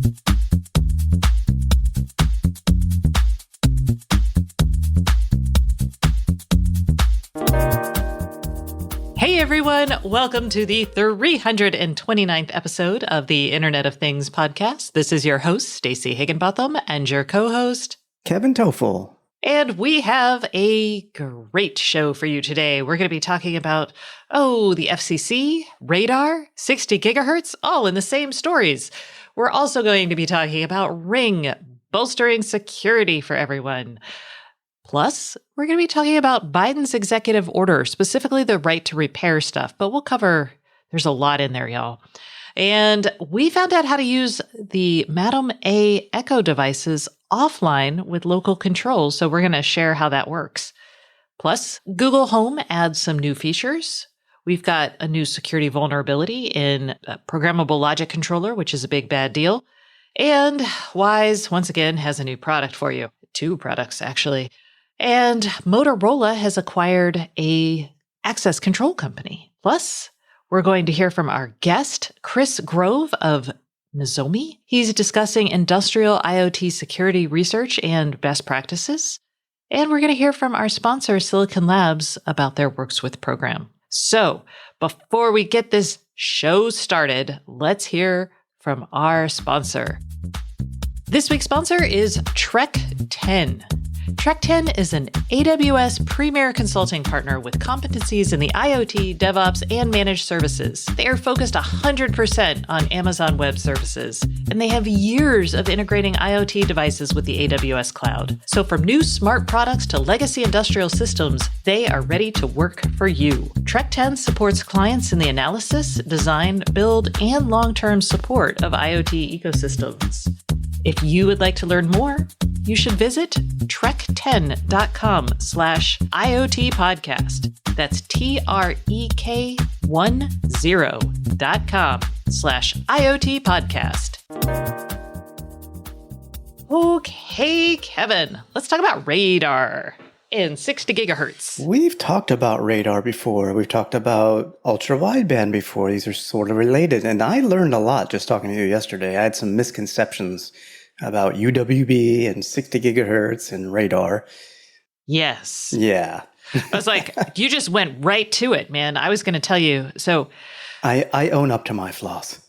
Hey everyone, welcome to the 329th episode of the Internet of Things podcast. This is your host, Stacey Higginbotham, and your co-host, Kevin Toffel. And we have a great show for you today. We're going to be talking about, the FCC, radar, 60 gigahertz, all in the same stories. We're also going to be talking about Ring, bolstering security for everyone. Plus, we're going to be talking about Biden's executive order, specifically the right to repair stuff, but there's a lot in there, y'all. And we found out how to use the Madam A Echo devices offline with local controls, so we're going to share how that works. Plus, Google Home adds some new features. We've got a new security vulnerability in a programmable logic controller, which is a big bad deal. And Wise, once again, has a new product for you. 2 products, actually. And Motorola has acquired a access control company. Plus, we're going to hear from our guest, Chris Grove of Nozomi. He's discussing industrial IoT security research and best practices. And we're going to hear from our sponsor, Silicon Labs, about their Works With program. So, before we get this show started, let's hear from our sponsor. This week's sponsor is Trek 10. Trek 10 is an AWS premier consulting partner with competencies in the IoT, DevOps, and managed services. They are focused 100% on Amazon Web Services, and they have years of integrating IoT devices with the AWS cloud. So from new smart products to legacy industrial systems, they are ready to work for you. Trek 10 supports clients in the analysis, design, build, and long-term support of IoT ecosystems. If you would like to learn more, you should visit trek10.com/IoT podcast. That's TREK10.com/IoT podcast. Okay, Kevin, let's talk about radar in 60 gigahertz. We've talked about radar before. We've talked about ultra-wideband before. These are sort of related. And I learned a lot just talking to you yesterday. I had some misconceptions about UWB and 60 gigahertz and radar. Yes. Yeah. I was like, you just went right to it, man. I was going to tell you. So I own up to my flaws.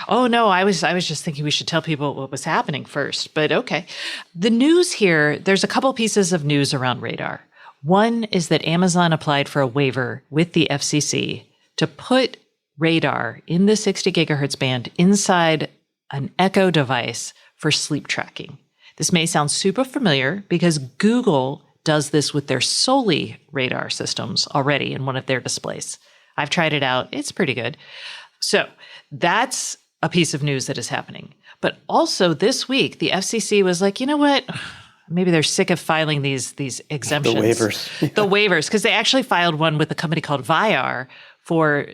Oh, no, I was just thinking we should tell people what was happening first, but okay. The news here, there's a couple pieces of news around radar. One is that Amazon applied for a waiver with the FCC to put radar in the 60 gigahertz band inside an Echo device for sleep tracking. This may sound super familiar because Google does this with their Soli radar systems already in one of their displays. I've tried it out. It's pretty good. So that's a piece of news that is happening. But also this week, the FCC was like, you know what? Maybe they're sick of filing these exemptions. The waivers. Yeah. The waivers, because they actually filed one with a company called Viar for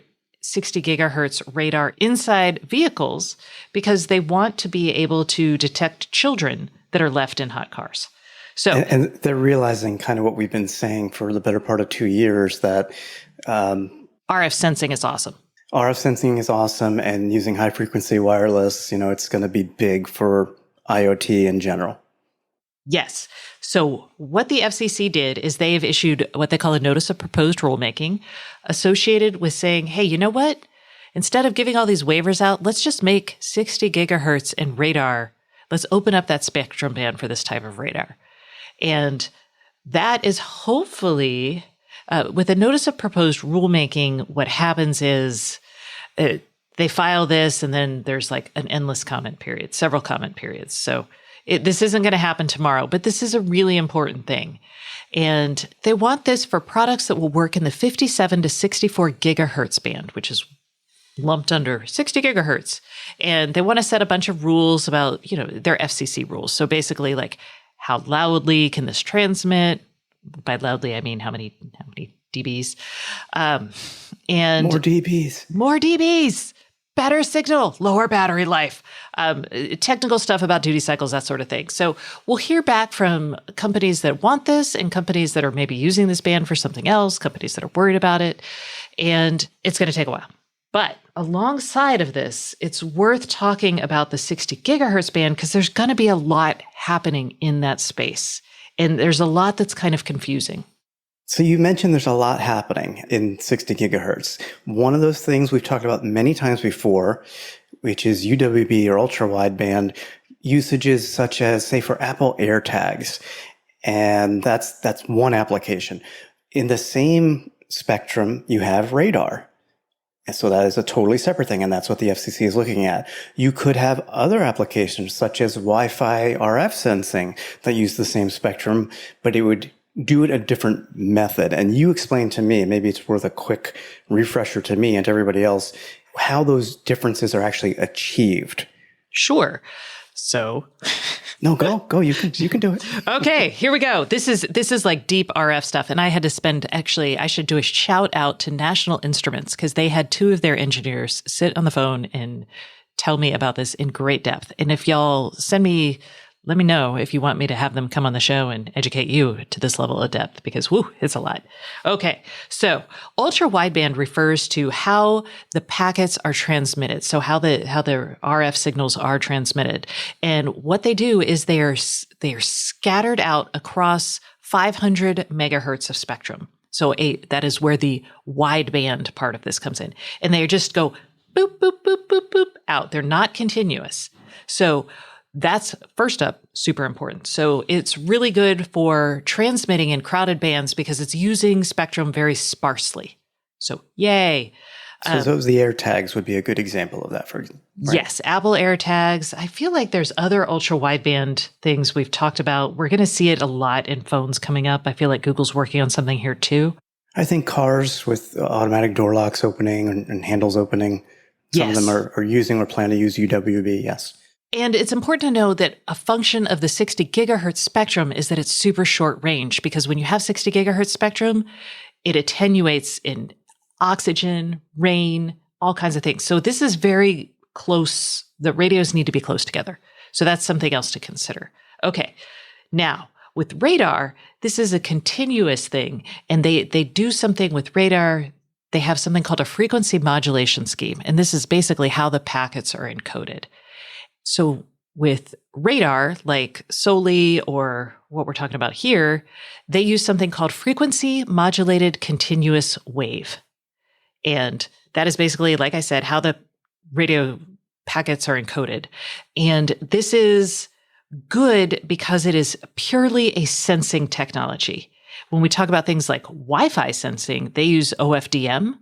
60 gigahertz radar inside vehicles because they want to be able to detect children that are left in hot cars. So, and they're realizing kind of what we've been saying for the better part of 2 years, that RF sensing is awesome. RF sensing is awesome, and using high frequency wireless, it's going to be big for IoT in general. Yes. So what the FCC did is they have issued what they call a notice of proposed rulemaking associated with saying, hey, you know what? Instead of giving all these waivers out, let's just make 60 gigahertz and radar. Let's open up that spectrum band for this type of radar. And that is hopefully, with a notice of proposed rulemaking, what happens is they file this and then there's like an endless comment period, several comment periods. So this isn't going to happen tomorrow, but this is a really important thing. And they want this for products that will work in the 57 to 64 gigahertz band, which is lumped under 60 gigahertz. And they want to set a bunch of rules about, their FCC rules. So basically, like, how loudly can this transmit? By loudly, I mean how many dBs. And more dBs. More dBs. Better signal, lower battery life, technical stuff about duty cycles, that sort of thing. So we'll hear back from companies that want this and companies that are maybe using this band for something else, companies that are worried about it. And it's going to take a while. But alongside of this, it's worth talking about the 60 gigahertz band because there's going to be a lot happening in that space. And there's a lot that's kind of confusing. So you mentioned there's a lot happening in 60 gigahertz. One of those things we've talked about many times before, which is UWB or ultra wideband usages such as, say, for Apple AirTags. And that's one application. In the same spectrum, you have radar. And so that is a totally separate thing, and that's what the FCC is looking at. You could have other applications, such as Wi-Fi RF sensing, that use the same spectrum, but it would do it a different method. And you explained to me, maybe it's worth a quick refresher to me and to everybody else, how those differences are actually achieved. Sure. So... No, go. You can do it. Okay, here we go. This is like deep RF stuff. And I had to I should do a shout out to National Instruments because they had two of their engineers sit on the phone and tell me about this in great depth. And if y'all let me know if you want me to have them come on the show and educate you to this level of depth because, it's a lot. Okay. So ultra wideband refers to how the packets are transmitted. So how the RF signals are transmitted. And what they do is they are scattered out across 500 megahertz of spectrum. So that is where the wideband part of this comes in. And they just go boop, boop, boop, boop, boop out. They're not continuous. So that's first up, super important. So it's really good for transmitting in crowded bands because it's using spectrum very sparsely. So yay. So those the AirTags would be a good example of that, for example. Right? Yes, Apple AirTags. I feel like there's other ultra wideband things we've talked about. We're going to see it a lot in phones coming up. I feel like Google's working on something here too. I think cars with automatic door locks opening and handles opening, some of them are using or plan to use UWB, yes. And it's important to know that a function of the 60 gigahertz spectrum is that it's super short range because when you have 60 gigahertz spectrum, it attenuates in oxygen, rain, all kinds of things. So this is very close. The radios need to be close together. So that's something else to consider. Okay. Now, with radar, this is a continuous thing. And they do something with radar. They have something called a frequency modulation scheme. And this is basically how the packets are encoded. So with radar, like SOLI or what we're talking about here, they use something called frequency modulated continuous wave. And that is basically, like I said, how the radio packets are encoded. And this is good because it is purely a sensing technology. When we talk about things like Wi-Fi sensing, they use OFDM,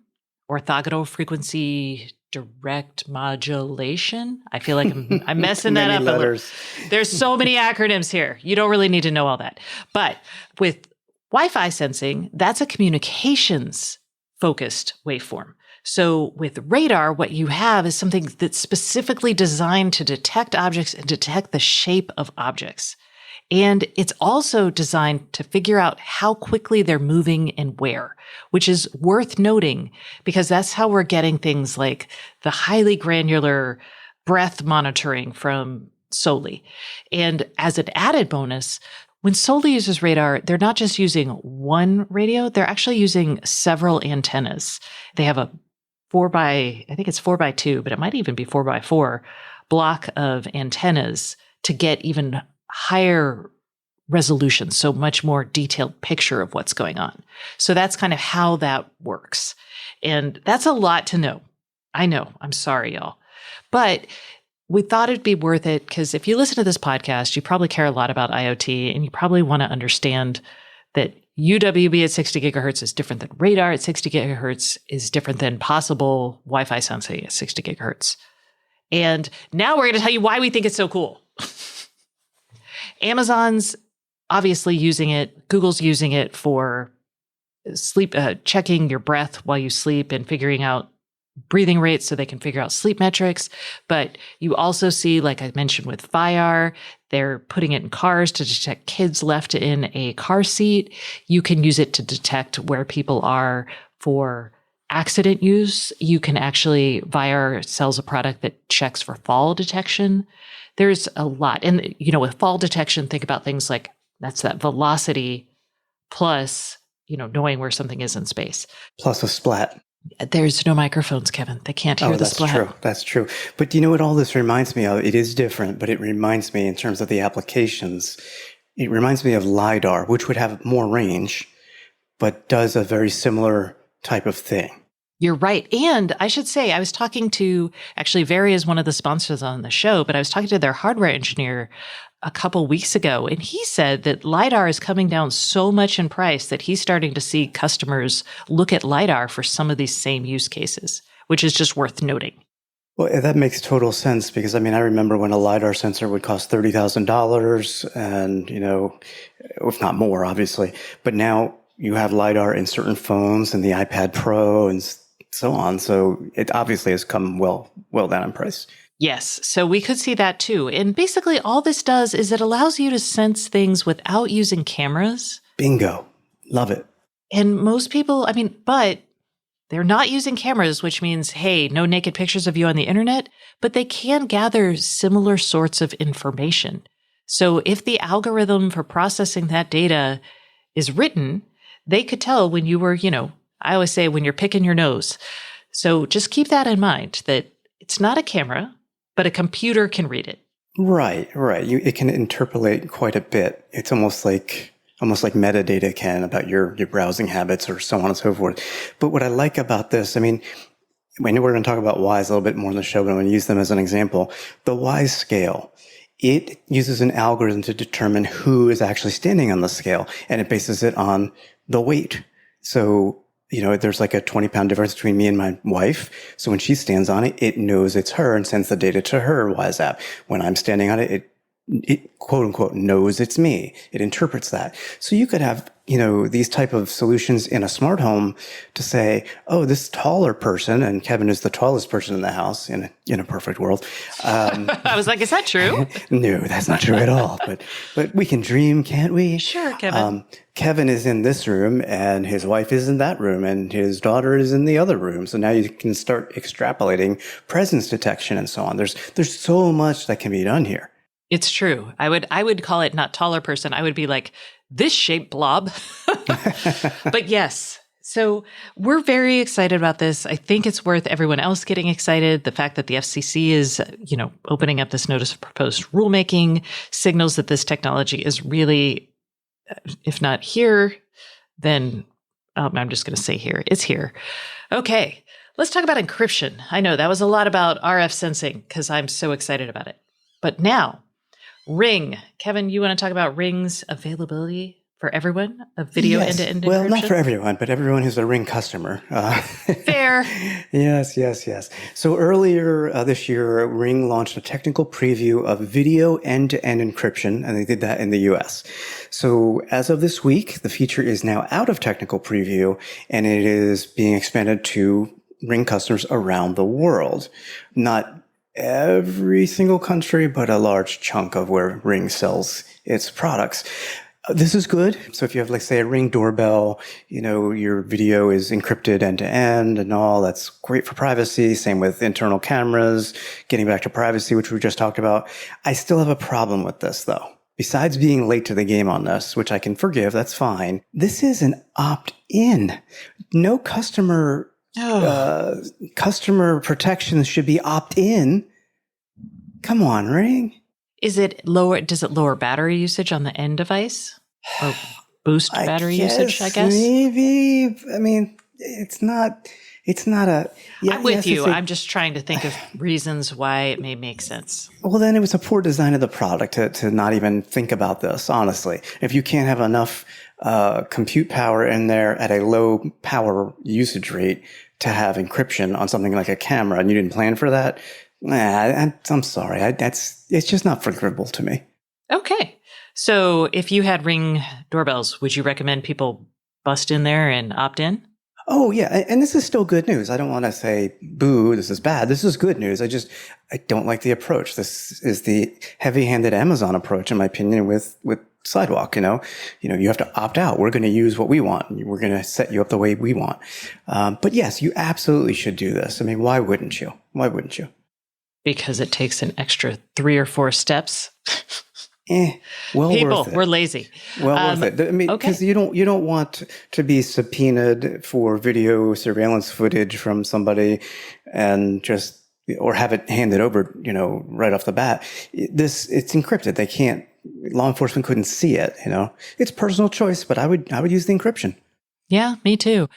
orthogonal frequency direct modulation. I feel like I'm messing that up. There's so many acronyms here. You don't really need to know all that. But with Wi-Fi sensing, that's a communications focused waveform. So with radar, what you have is something that's specifically designed to detect objects and detect the shape of objects. And it's also designed to figure out how quickly they're moving and where, which is worth noting because that's how we're getting things like the highly granular breath monitoring from SOLI. And as an added bonus, when SOLI uses radar, they're not just using one radio, they're actually using several antennas. They have a 4x2, but it might even be 4x4 block of antennas to get even higher resolution, so much more detailed picture of what's going on. So that's kind of how that works. And that's a lot to know. I know. I'm sorry, y'all. But we thought it'd be worth it because if you listen to this podcast, you probably care a lot about IoT and you probably want to understand that UWB at 60 gigahertz is different than radar at 60 gigahertz is different than possible Wi-Fi sensing at 60 gigahertz. And now we're going to tell you why we think it's so cool. Amazon's obviously using it. Google's using it for sleep, checking your breath while you sleep and figuring out breathing rates so they can figure out sleep metrics. But you also see, like I mentioned with FIR, they're putting it in cars to detect kids left in a car seat. You can use it to detect where people are for accident use. You can actually, FIR sells a product that checks for fall detection. There's a lot. And, with fall detection, think about things like that's that velocity plus, knowing where something is in space. Plus a splat. There's no microphones, Kevin. They can't hear the That's splat. true. That's true. But you know what all this reminds me of? It is different, but it reminds me in terms of the applications, it reminds me of LiDAR, which would have more range, but does a very similar type of thing. You're right. And I should say, I was talking to actually Very is one of the sponsors on the show, but I was talking to their hardware engineer a couple weeks ago, and he said that LiDAR is coming down so much in price that he's starting to see customers look at LiDAR for some of these same use cases, which is just worth noting. Well, that makes total sense because, I mean, I remember when a LiDAR sensor would cost $30,000 and, if not more, obviously. But now you have LiDAR in certain phones and the iPad Pro and so on. So it obviously has come well down in price. Yes. So we could see that too. And basically all this does is it allows you to sense things without using cameras. Bingo. Love it. And most people, but they're not using cameras, which means, hey, no naked pictures of you on the internet, but they can gather similar sorts of information. So if the algorithm for processing that data is written, they could tell when you were, I always say when you're picking your nose. So just keep that in mind that it's not a camera, but a computer can read it. Right. It can interpolate quite a bit. It's almost like metadata can about your browsing habits or so on and so forth. But what I like about this, I know we're going to talk about WISE a little bit more in the show, but I'm going to use them as an example. The WISE scale, it uses an algorithm to determine who is actually standing on the scale, and it bases it on the weight. So, there's like a 20-pound difference between me and my wife. So when she stands on it, it knows it's her and sends the data to her WISE app. When I'm standing on it, it quote unquote knows it's me. It interprets that. So you could have, these type of solutions in a smart home to say, oh, this taller person, and Kevin is the tallest person in the house in a perfect world. I was like, is that true? No, that's not true at all. But we can dream, can't we? Sure, Kevin. Kevin is in this room and his wife is in that room and his daughter is in the other room. So now you can start extrapolating presence detection and so on. There's so much that can be done here. It's true. I would call it not taller person. I would be like this shaped blob. But yes. So we're very excited about this. I think it's worth everyone else getting excited. The fact that the FCC is, opening up this notice of proposed rulemaking signals that this technology is really, if not here, then I'm just going to say here. It's here. Okay. Let's talk about encryption. I know that was a lot about RF sensing because I'm so excited about it. But now, Ring. Kevin, you want to talk about Ring's availability for everyone of video end-to-end encryption? Well, not for everyone, but everyone who's a Ring customer. Fair. Yes. So earlier this year, Ring launched a technical preview of video end-to-end encryption, and they did that in the US. So as of this week, the feature is now out of technical preview, and it is being expanded to Ring customers around the world. Not every single country, but a large chunk of where Ring sells its products. This is good. So if you have, like, say, a Ring doorbell, your video is encrypted end to end and all, that's great for privacy. Same with internal cameras, getting back to privacy, which we just talked about. I still have a problem with this, though. Besides being late to the game on this, which I can forgive, that's fine. This is an opt-in. No customer protections should be opt-in. Come on, Ring. Does it lower battery usage on the end device? Or boost battery usage, I guess? Maybe. It's not a... Yeah, I'm with you. I'm just trying to think of reasons why it may make sense. Well, then it was a poor design of the product to not even think about this, honestly. If you can't have enough compute power in there at a low power usage rate to have encryption on something like a camera and you didn't plan for that, I'm sorry. It's just not forgivable to me. Okay. So if you had Ring doorbells, would you recommend people bust in there and opt in? Oh, yeah. And this is still good news. I don't want to say, boo, this is bad. This is good news. I don't like the approach. This is the heavy-handed Amazon approach, in my opinion, with Sidewalk. You have to opt out. We're going to use what we want. We're going to set you up the way we want. But yes, you absolutely should do this. Why wouldn't you? Because it takes an extra 3 or 4 steps. well People, worth it. we're lazy. Well worth it. I mean, okay. because you don't want to be subpoenaed for video surveillance footage from somebody and just or have it handed over, right off the bat. It's encrypted. Law enforcement couldn't see it, It's personal choice, but I would use the encryption. Yeah, me too.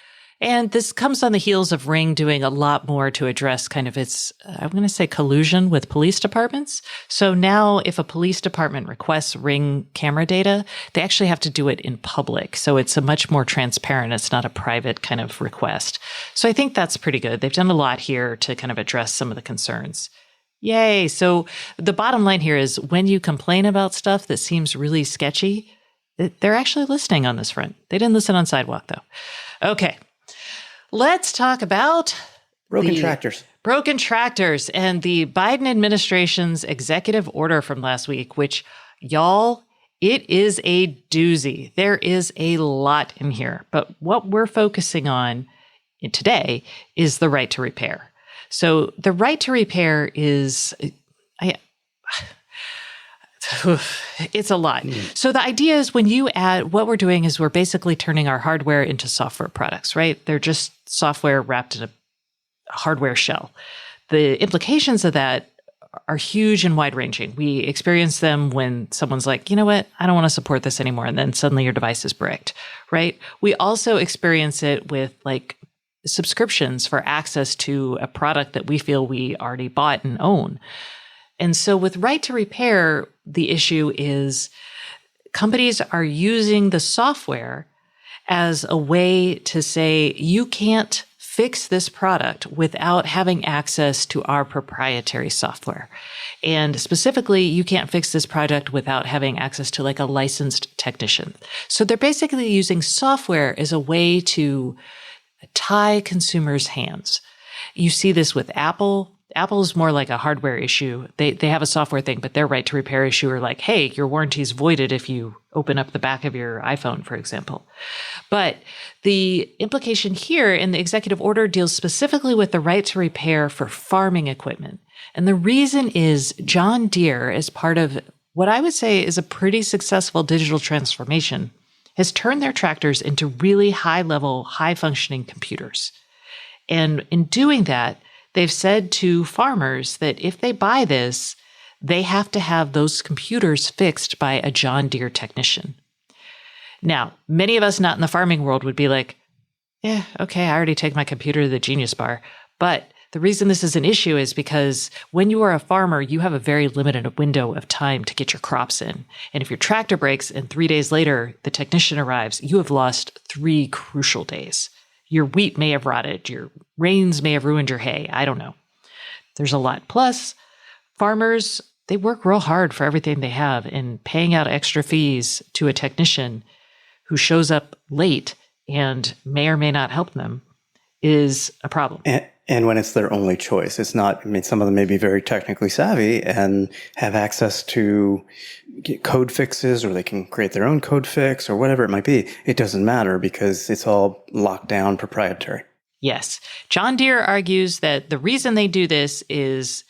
And this comes on the heels of Ring doing a lot more to address kind of its, I'm going to say, collusion with police departments. So now if a police department requests Ring camera data, they actually have to do it in public. So it's a much more transparent. It's not a private kind of request. So I think that's pretty good. They've done a lot here to kind of address some of the concerns. Yay. So the bottom line here is when you complain about stuff that seems really sketchy, they're actually listening on this front. They didn't listen on Sidewalk, though. Okay. Let's talk about broken tractors. Broken tractors and the Biden administration's executive order from last week, which, y'all, it is a doozy. There is a lot in here. But what we're focusing on today is the right to repair. So the right to repair is... it's a lot. So the idea is what we're doing is we're basically turning our hardware into software products, right? They're just software wrapped in a hardware shell. The implications of that are huge and wide ranging. We experience them when someone's like, you know what, I don't want to support this anymore. And then suddenly your device is bricked, right? We also experience it with like subscriptions for access to a product that we feel we already bought and own. And so with right to repair, the issue is companies are using the software as a way to say, you can't fix this product without having access to our proprietary software. And specifically, you can't fix this product without having access to like a licensed technician. So they're basically using software as a way to tie consumers' hands. You see this with Apple. Apple is more like a hardware issue. They have a software thing, but their right to repair issue are like, hey, your warranty is voided if you open up the back of your iPhone, for example. But the implication here in the executive order deals specifically with the right to repair for farming equipment. And the reason is John Deere, as part of what I would say is a pretty successful digital transformation, has turned their tractors into really high-level, high-functioning computers. And in doing that, they've said to farmers that if they buy this, they have to have those computers fixed by a John Deere technician. Now, many of us not in the farming world would be like, yeah, okay, I already take my computer to the Genius Bar. But the reason this is an issue is because when you are a farmer, you have a very limited window of time to get your crops in. And if your tractor breaks and 3 days later the technician arrives, you have lost 3 crucial days. Your wheat may have rotted. Your rains may have ruined your hay. I don't know. There's a lot. Plus, farmers, they work real hard for everything they have, and paying out extra fees to a technician who shows up late and may or may not help them is a problem. And when it's their only choice, it's not, some of them may be very technically savvy and have access to get code fixes, or they can create their own code fix or whatever it might be. It doesn't matter because it's all locked down proprietary. Yes. John Deere argues that the reason they do this is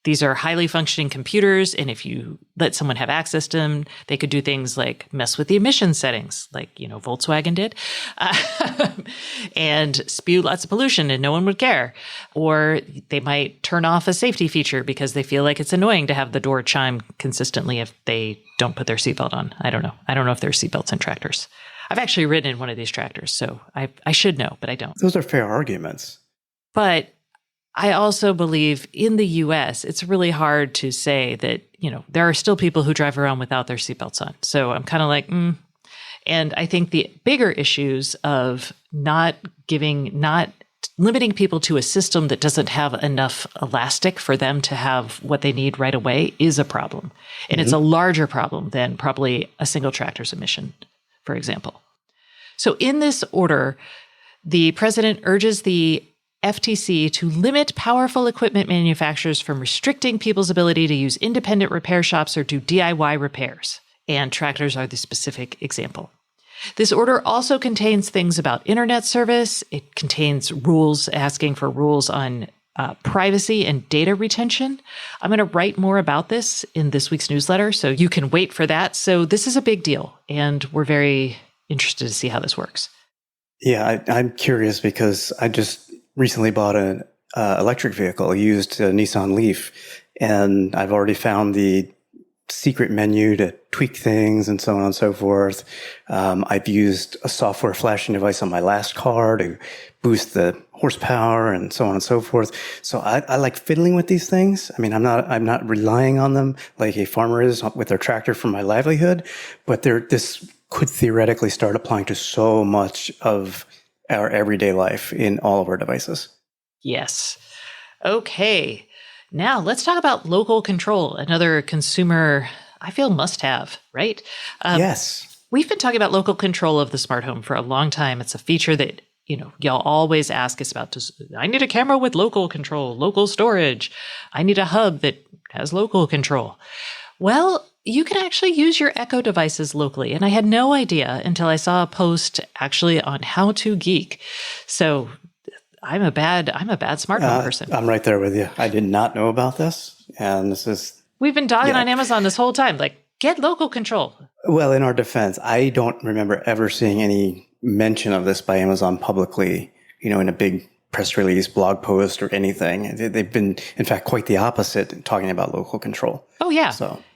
these are highly functioning computers, and if you let someone have access to them, they could do things like mess with the emission settings, like, Volkswagen did, and spew lots of pollution and no one would care. Or they might turn off a safety feature because they feel like it's annoying to have the door chime consistently if they don't put their seatbelt on. I don't know. I don't know if there's seatbelts in tractors. I've actually ridden in one of these tractors, so I should know, but I don't. Those are fair arguments. But I also believe in the US, it's really hard to say that, there are still people who drive around without their seatbelts on. So I'm kind of like, And I think the bigger issues of not limiting people to a system that doesn't have enough elastic for them to have what they need right away is a problem. And it's a larger problem than probably a single tractor's emission, for example. So in this order, the president urges the FTC to limit powerful equipment manufacturers from restricting people's ability to use independent repair shops or do DIY repairs. And tractors are the specific example. This order also contains things about internet service. It contains rules asking for rules on privacy and data retention. I'm going to write more about this in this week's newsletter, so you can wait for that. So this is a big deal, and we're very interested to see how this works. Yeah, I'm curious because I just recently bought an electric vehicle, a used Nissan Leaf, and I've already found the secret menu to tweak things and so on and so forth. I've used a software flashing device on my last car to boost the horsepower and so on and so forth. So I like fiddling with these things. I mean, I'm not relying on them like a farmer is with their tractor for my livelihood, but this could theoretically start applying to so much of our everyday life in all of our devices. Yes. Okay. Now let's talk about local control, another consumer, I feel, must-have, right? Yes. We've been talking about local control of the smart home for a long time. It's a feature that, y'all always ask us about. I need a camera with local control, local storage. I need a hub that has local control. Well, you can actually use your Echo devices locally. And I had no idea until I saw a post actually on How to Geek. So I'm a bad smart home person. I'm right there with you. I did not know about this. And we've been dogging on Amazon this whole time. Like, get local control. Well, in our defense, I don't remember ever seeing any mention of this by Amazon publicly, in a big press release, blog post, or anything. They've been, in fact, quite the opposite, talking about local control. Oh, yeah.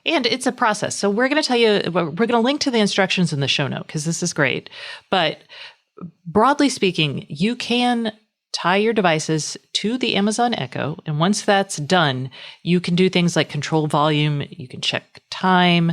And it's a process. So we're going to tell you, we're going to link to the instructions in the show note because this is great. But broadly speaking, you can tie your devices to the Amazon Echo. And once that's done, you can do things like control volume. You can check time.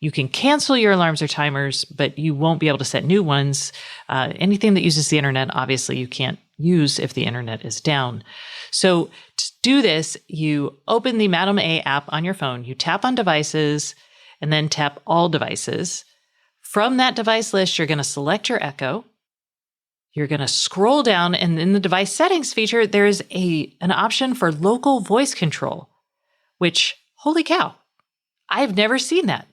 You can cancel your alarms or timers, but you won't be able to set new ones. Anything that uses the internet, obviously, you can't use if the internet is down. So to do this, you open the Madam A app on your phone, you tap on devices, and then tap all devices. From that device list, you're going to select your Echo. You're going to scroll down, and in the device settings feature, there's an option for local voice control, which, holy cow, I've never seen that.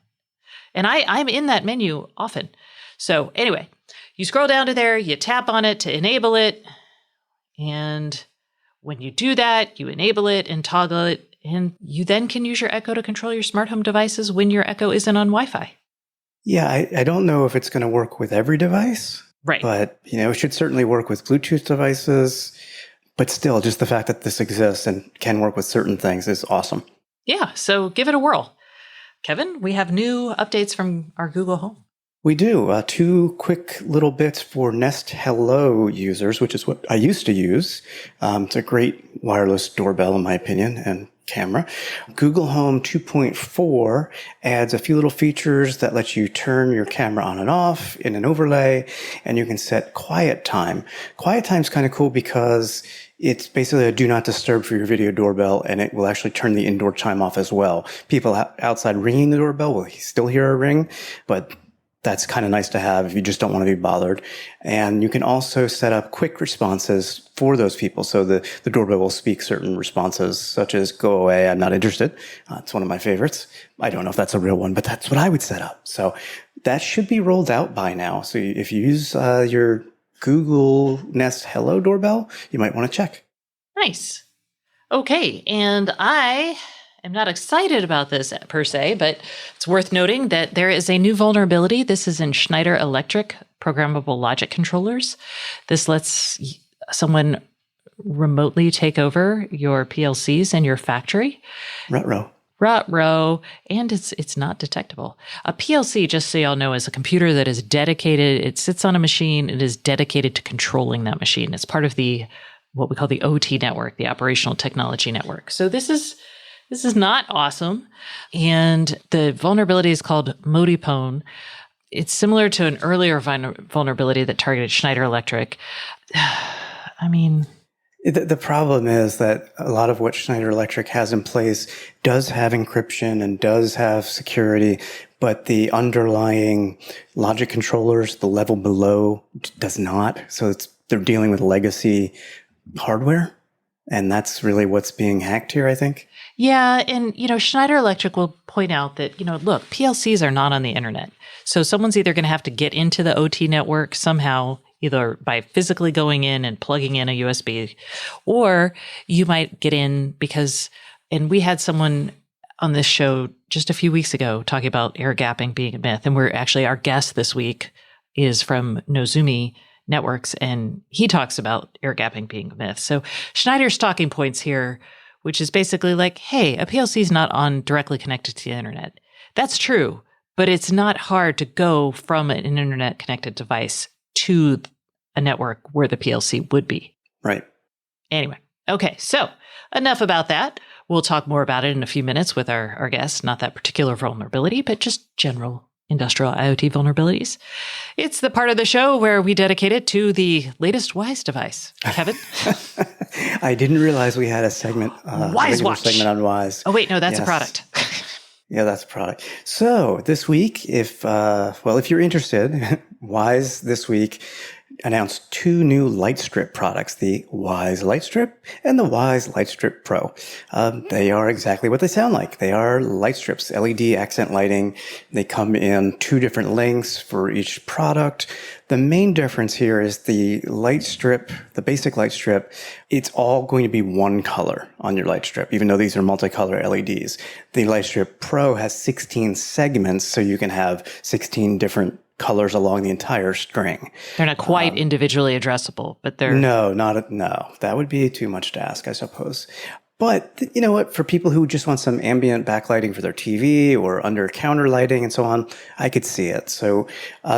And I'm in that menu often. So anyway, you scroll down to there, you tap on it to enable it. And when you do that, you enable it and toggle it. And you then can use your Echo to control your smart home devices when your Echo isn't on Wi-Fi. Yeah, I don't know if it's going to work with every device. Right. But, it should certainly work with Bluetooth devices. But still, just the fact that this exists and can work with certain things is awesome. Yeah, so give it a whirl. Kevin, we have new updates from our Google Home. We do. 2 quick little bits for Nest Hello users, which is what I used to use. It's a great wireless doorbell, in my opinion, and camera. Google Home 2.4 adds a few little features that let you turn your camera on and off in an overlay, and you can set quiet time. Quiet time is kind of cool because it's basically a do not disturb for your video doorbell, and it will actually turn the indoor chime off as well. People outside ringing the doorbell will still hear a ring, but that's kind of nice to have if you just don't want to be bothered. And you can also set up quick responses for those people. So the doorbell will speak certain responses, such as "go away, I'm not interested." It's one of my favorites. I don't know if that's a real one, but that's what I would set up. So that should be rolled out by now. So if you use your Google Nest Hello doorbell, you might want to check. Nice. Okay, and I am not excited about this per se, but it's worth noting that there is a new vulnerability. This is in Schneider Electric programmable logic controllers. This lets someone remotely take over your PLCs in your factory. Ruh-roh, and it's not detectable. A PLC, just so y'all know, is a computer that is dedicated. It sits on a machine. It is dedicated to controlling that machine. It's part of what we call the OT network, the operational technology network. So this is not awesome. And the vulnerability is called Modipone. It's similar to an earlier vulnerability that targeted Schneider Electric. I mean, the problem is that a lot of what Schneider Electric has in place does have encryption and does have security, but the underlying logic controllers, the level below, does not. So they're dealing with legacy hardware. And that's really what's being hacked here, I think. Yeah. And, Schneider Electric will point out that, look, PLCs are not on the internet. So someone's either going to have to get into the OT network somehow, either by physically going in and plugging in a USB, or you might get in because, and we had someone on this show just a few weeks ago talking about air gapping being a myth. And our guest this week is from Nozumi Networks, and he talks about air gapping being a myth. So Schneider's talking points here, which is basically like, hey, a PLC is not directly connected to the internet. That's true, but it's not hard to go from an internet connected device to a network where the PLC would be. Right. Anyway, okay, so enough about that. We'll talk more about it in a few minutes with our guests, not that particular vulnerability, but just general industrial IoT vulnerabilities. It's the part of the show where we dedicate it to the latest Wise device. Kevin? I didn't realize we had a segment. Wise Watch. Segment on Wise. Oh, wait, no, that's a product. Yeah, that's a product. So this week, if you're interested, Wise this week announced 2 new light strip products, the Wise Light Strip and the Wise Light Strip Pro. They are exactly what they sound like. They are light strips, LED accent lighting. They come in 2 different lengths for each product. The main difference here is the light strip, the basic light strip, it's all going to be one color on your light strip, even though these are multicolor LEDs. The Light Strip Pro has 16 segments, so you can have 16 different colors along the entire string. They're not quite individually addressable, but they're... No, that would be too much to ask, I suppose. But you know what? For people who just want some ambient backlighting for their TV or under counter lighting and so on, I could see it. So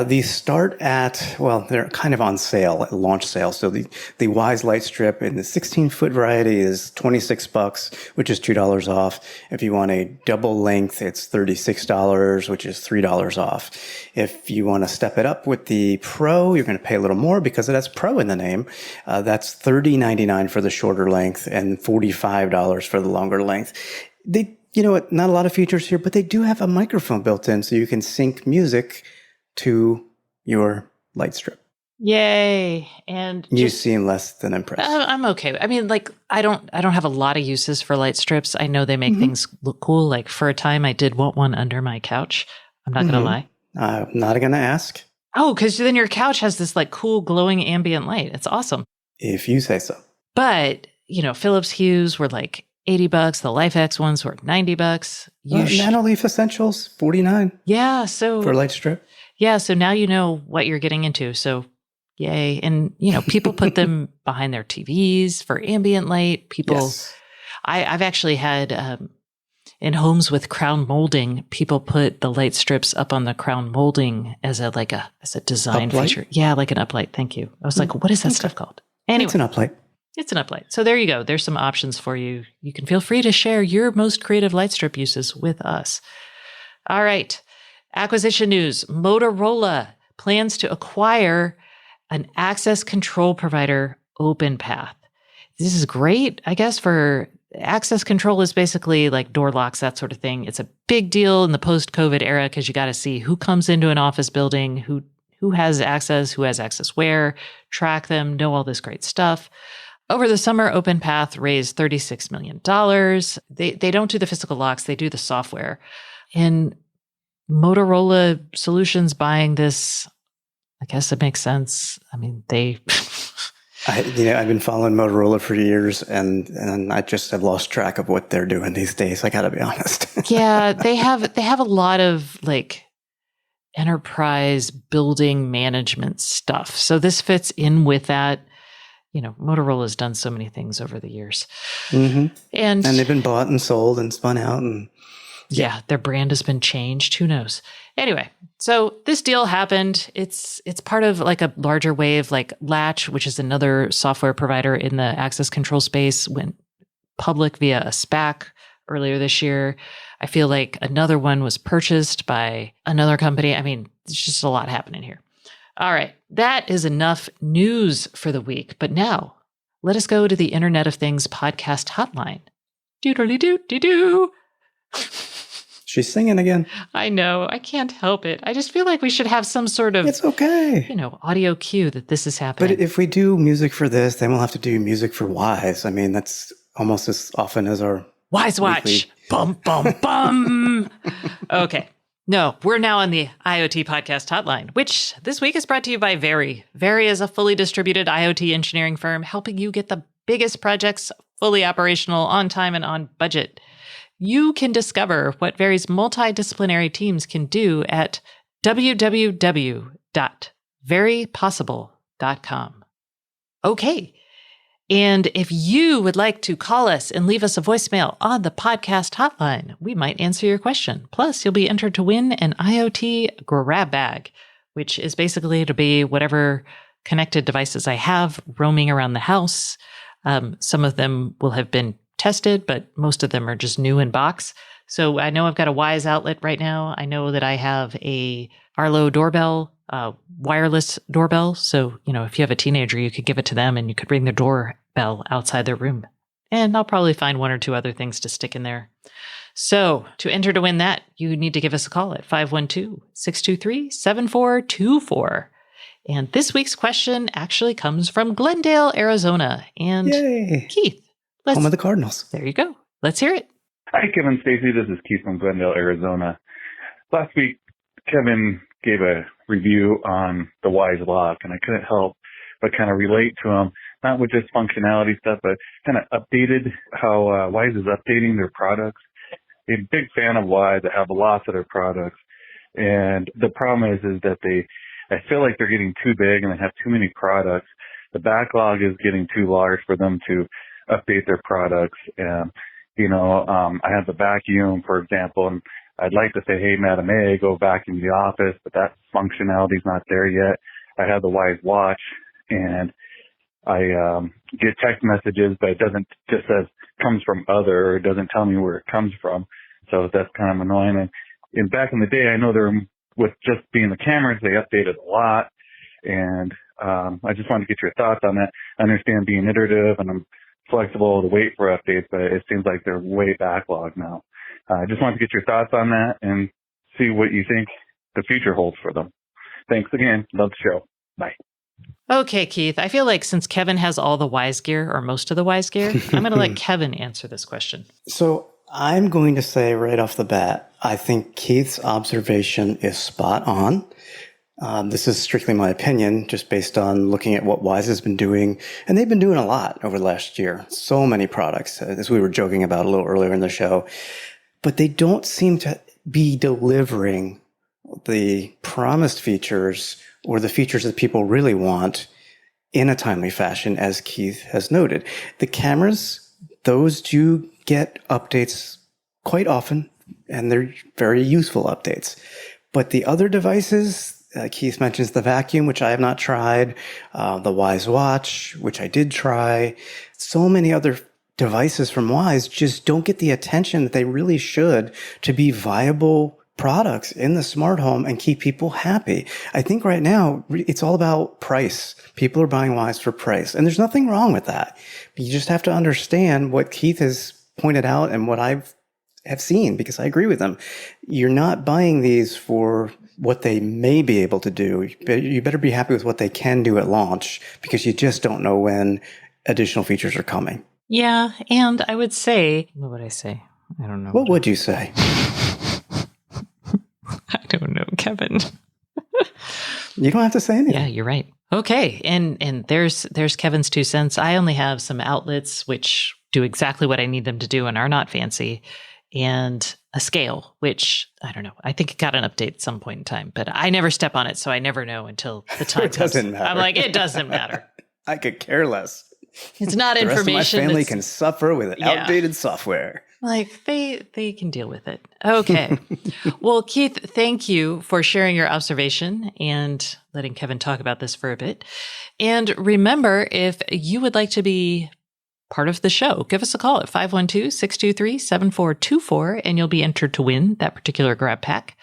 these start at, they're kind of on sale, launch sale. So the Wise Light Strip in the 16-foot variety is $26, which is $2 off. If you want a double length, it's $36, which is $3 off. If you want to step it up with the Pro, you're going to pay a little more because it has Pro in the name. That's $30.99 for the shorter length and $45 for the longer length. You know what? Not a lot of features here, but they do have a microphone built in so you can sync music to your light strip. Yay. And you seem less than impressed. I'm okay. I mean, like, I don't have a lot of uses for light strips. I know they make things look cool. Like for a time I did want one under my couch. I'm not going to lie. I'm not going to ask. Oh, because then your couch has this like cool glowing ambient light. It's awesome. If you say so. But Philips Hues were like $80. The LifeX ones were $90. Nanoleaf Essentials, $49. Yeah, so for a light strip. Yeah, so now you know what you're getting into. So, yay! And people put them behind their TVs for ambient light. I've actually had in homes with crown molding, people put the light strips up on the crown molding as a design uplight? feature. Yeah, like an uplight. Thank you. I was like, what is that stuff called? Anyway, it's an uplight. It's an uplight. So there you go. There's some options for you. You can feel free to share your most creative light strip uses with us. All right. Acquisition news. Motorola plans to acquire an access control provider, OpenPath. This is great, I guess, for access control is basically like door locks, that sort of thing. It's a big deal in the post-COVID era because you got to see who comes into an office building, who has access where, track them, know all this great stuff. Over the summer, OpenPath raised $36 million. They don't do the physical locks, they do the software. And Motorola Solutions buying this, I guess it makes sense. I mean, I've been following Motorola for years and I just have lost track of what they're doing these days. I gotta be honest. Yeah, they have a lot of like enterprise building management stuff. So this fits in with that. Motorola's done so many things over the years. Mm-hmm. And they've been bought and sold and spun out. And yeah, their brand has been changed. Who knows? Anyway, so this deal happened. It's part of like a larger wave, like Latch, which is another software provider in the access control space, went public via a SPAC earlier this year. I feel like another one was purchased by another company. I mean, there's just a lot happening here. All right, that is enough news for the week. But now, let us go to the Internet of Things podcast hotline. Doodly-doo-dee-doo. She's singing again. I know. I can't help it. I just feel like we should have some sort of... It's okay. Audio cue that this is happening. But if we do music for this, then we'll have to do music for Wise. I mean, that's almost as often as our... Wise Watch. Bum, bum, bum. Okay. No, we're now on the IoT podcast hotline, which this week is brought to you by Very. Very is a fully distributed IoT engineering firm helping you get the biggest projects fully operational on time and on budget. You can discover what Very's multidisciplinary teams can do at www.verypossible.com. Okay. And if you would like to call us and leave us a voicemail on the podcast hotline, we might answer your question. Plus, you'll be entered to win an IoT grab bag, which is basically to be whatever connected devices I have roaming around the house. Some of them will have been tested, but most of them are just new in box. So I know I've got a Wise outlet right now. I know that I have a Arlo doorbell, wireless doorbell. So, if you have a teenager, you could give it to them and you could ring their doorbell outside their room. And I'll probably find one or two other things to stick in there. So to enter to win that, you need to give us a call at 512-623-7424. And this week's question actually comes from Glendale, Arizona. And Yay. Keith, Home of the Cardinals. There you go. Let's hear it. Hi, Kevin Stacy. This is Keith from Glendale, Arizona. Last week, Kevin gave a review on the Wise lock, and I couldn't help but kind of relate to him, not with just functionality stuff, but kind of updated how Wise is updating their products. I'm a big fan of Wise. I have lots of their products, and the problem is that I feel like they're getting too big and they have too many products. The backlog is getting too large for them to update their products. I have the vacuum, for example, and I'd like to say, hey, Madam A, go vacuum the office, but that functionality's not there yet. I have the Wise watch, and I get text messages, but it doesn't just says comes from other, or it doesn't tell me where it comes from. So that's kind of annoying. And back in the day, I know with just being the cameras, they updated a lot. And I just wanted to get your thoughts on that. I understand being iterative, and I'm flexible to wait for updates, but it seems like they're way backlogged now. I just wanted to get your thoughts on that and see what you think the future holds for them. Thanks again. Love the show. Bye. Okay, Keith. I feel like since Kevin has all the Wise gear, or most of the Wise gear, I'm going to let Kevin answer this question. So I'm going to say right off the bat, I think Keith's observation is spot on. This is strictly my opinion, just based on looking at what Wise has been doing. And they've been doing a lot over the last year. So many products, as we were joking about a little earlier in the show. But they don't seem to be delivering the promised features or the features that people really want in a timely fashion, as Keith has noted. The cameras, those do get updates quite often, and they're very useful updates. But the other devices, Keith mentions the vacuum, which I have not tried, the Wise watch, which I did try. So many other devices from Wise just don't get the attention that they really should to be viable products in the smart home and keep people happy. I think right now it's all about price. People are buying Wise for price, and there's nothing wrong with that. But you just have to understand what Keith has pointed out and what I have seen, because I agree with him. You're not buying these for what they may be able to do. You better be happy with what they can do at launch, because you just don't know when additional features are coming. Yeah, and I would say, what would I say? I don't know. What would you say? I don't know, Kevin. You don't have to say anything. Yeah, you're right. Okay, and there's Kevin's 2 cents. I only have some outlets which do exactly what I need them to do and are not fancy, and a scale, which I don't know. I think it got an update at some point in time, but I never step on it, so I never know until the time comes. Doesn't matter. I'm like, it doesn't matter. I could care less. It's not the information. The rest of my family can suffer with outdated software. Like they can deal with it. Okay. Well, Keith, thank you for sharing your observation and letting Kevin talk about this for a bit. And remember, if you would like to be part of the show, give us a call at 512-623-7424, and you'll be entered to win that particular grab pack.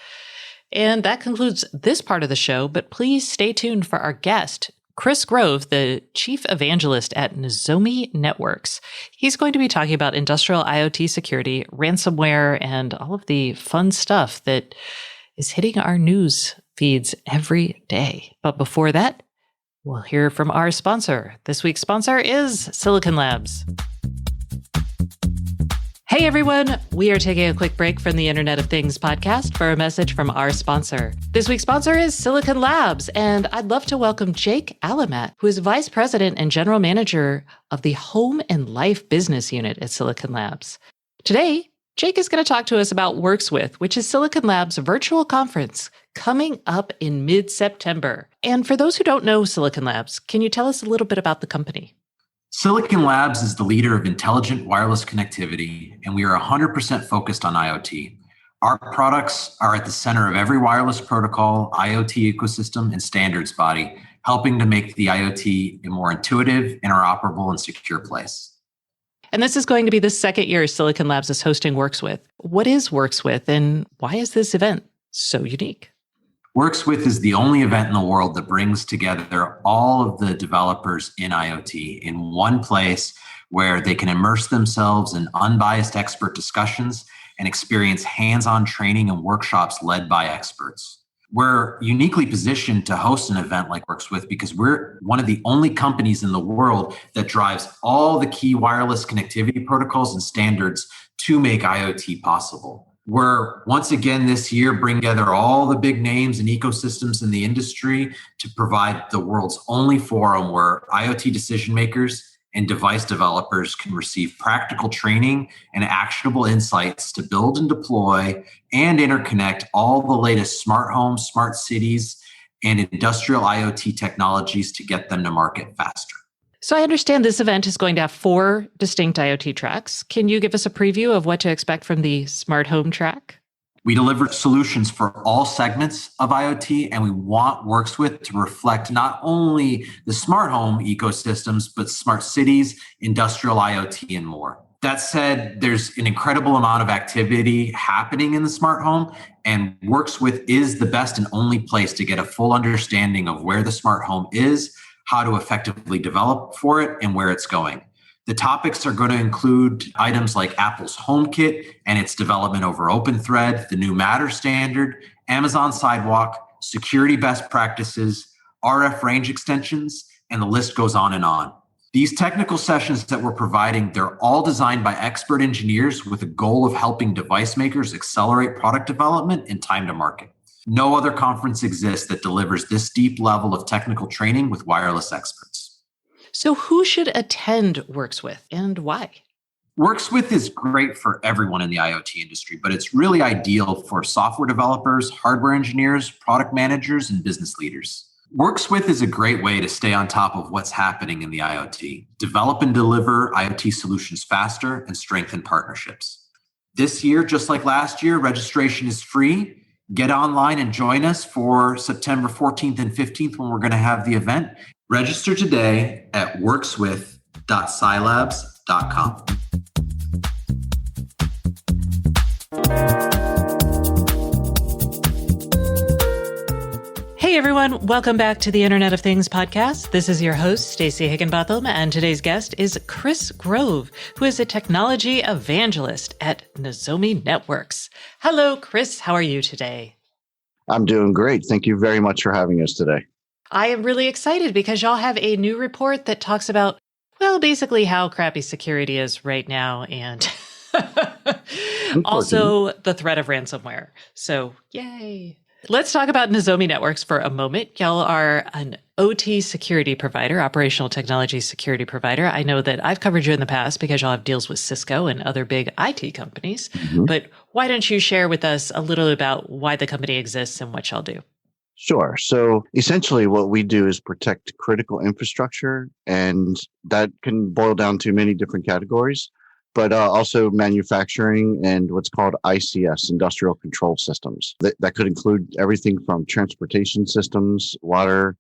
And that concludes this part of the show, but please stay tuned for our guest, Chris Grove, the chief evangelist at Nozomi Networks. He's going to be talking about industrial IoT security, ransomware, and all of the fun stuff that is hitting our news feeds every day. But before that, we'll hear from our sponsor. This week's sponsor is Silicon Labs. Hey, Hey everyone, we are taking a quick break from the Internet of Things podcast for a message from our sponsor. This week's sponsor is Silicon Labs, and I'd love to welcome Jake Alamat, who is Vice President and General Manager of the Home and Life Business Unit at Silicon Labs. Today, Jake is going to talk to us about Works With, which is Silicon Labs' virtual conference coming up in mid-September. And for those who don't know Silicon Labs, can you tell us a little bit about the company? Silicon Labs is the leader of intelligent wireless connectivity, and we are 100% focused on IoT. Our products are at the center of every wireless protocol, IoT ecosystem, and standards body, helping to make the IoT a more intuitive, interoperable, and secure place. And this is going to be the second year Silicon Labs is hosting Works With. What is Works With, and why is this event so unique? Works With is the only event in the world that brings together all of the developers in IoT in one place where they can immerse themselves in unbiased expert discussions and experience hands-on training and workshops led by experts. We're uniquely positioned to host an event like Works With because we're one of the only companies in the world that drives all the key wireless connectivity protocols and standards to make IoT possible. We're once again this year bring together all the big names and ecosystems in the industry to provide the world's only forum where IoT decision makers and device developers can receive practical training and actionable insights to build and deploy and interconnect all the latest smart homes, smart cities, and industrial IoT technologies to get them to market faster. So I understand this event is going to have 4 distinct IoT tracks. Can you give us a preview of what to expect from the smart home track? We deliver solutions for all segments of IoT, and we want Works With to reflect not only the smart home ecosystems, but smart cities, industrial IoT, and more. That said, there's an incredible amount of activity happening in the smart home, and Works With is the best and only place to get a full understanding of where the smart home is, how to effectively develop for it, and where it's going. The topics are going to include items like Apple's HomeKit and its development over OpenThread, the new Matter standard, Amazon Sidewalk, security best practices, RF range extensions, and the list goes on and on. These technical sessions that we're providing, they're all designed by expert engineers with a goal of helping device makers accelerate product development and time to market. No other conference exists that delivers this deep level of technical training with wireless experts. So who should attend Works With and why? Works With is great for everyone in the IoT industry, but it's really ideal for software developers, hardware engineers, product managers, and business leaders. Works With is a great way to stay on top of what's happening in the IoT, develop and deliver IoT solutions faster, and strengthen partnerships. This year, just like last year, registration is free. Get online and join us for September 14th and 15th when we're going to have the event. Register today at workswith.silabs.com. Hey everyone, welcome back to the Internet of Things podcast. This is your host, Stacey Higginbotham, and today's guest is Chris Grove, who is a technology evangelist at Nozomi Networks. Hello, Chris. How are you today? I'm doing great. Thank you very much for having us today. I am really excited because y'all have a new report that talks about, well, basically how crappy security is right now and also the threat of ransomware. So, yay. Let's talk about Nozomi Networks for a moment. Y'all are an OT security provider, operational technology security provider. I know that I've covered you in the past because y'all have deals with Cisco and other big IT companies. Mm-hmm. But why don't you share with us a little about why the company exists and what y'all do? Sure. So essentially what we do is protect critical infrastructure, and that can boil down to many different categories, but also manufacturing and what's called ICS, industrial control systems. That could include everything from transportation systems, water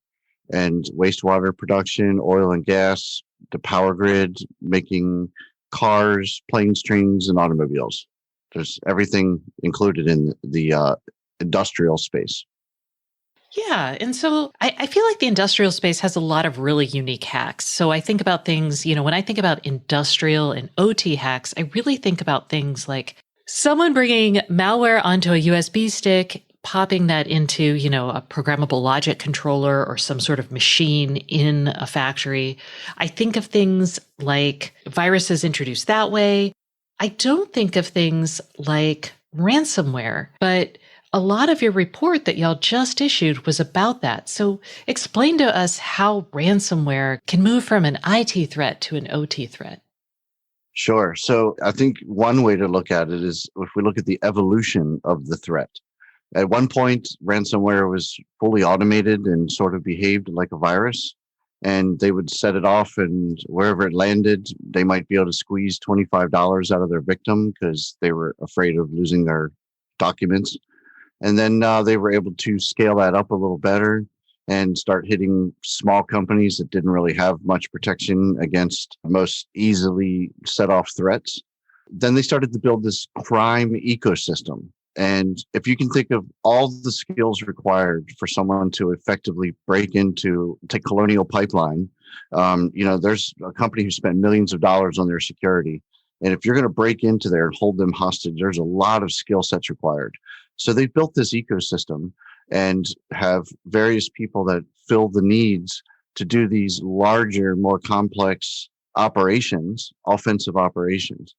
and wastewater production, oil and gas, the power grid, making cars, planes, trains, and automobiles. There's everything included in the industrial space. Yeah. And so I feel like the industrial space has a lot of really unique hacks. So I think about things, when I think about industrial and OT hacks, I really think about things like someone bringing malware onto a USB stick, popping that into, a programmable logic controller or some sort of machine in a factory. I think of things like viruses introduced that way. I don't think of things like ransomware, but a lot of your report that y'all just issued was about that. So explain to us how ransomware can move from an IT threat to an OT threat. Sure. So I think one way to look at it is if we look at the evolution of the threat. At one point, ransomware was fully automated and sort of behaved like a virus. And they would set it off, and wherever it landed, they might be able to squeeze $25 out of their victim because they were afraid of losing their documents. And then they were able to scale that up a little better and start hitting small companies that didn't really have much protection against most easily set off threats. Then they started to build this crime ecosystem. And if you can think of all the skills required for someone to effectively break into, take Colonial Pipeline, there's a company who spent millions of dollars on their security. And if you're going to break into there and hold them hostage, there's a lot of skill sets required. So they've built this ecosystem and have various people that fill the needs to do these larger, more complex operations, offensive operations.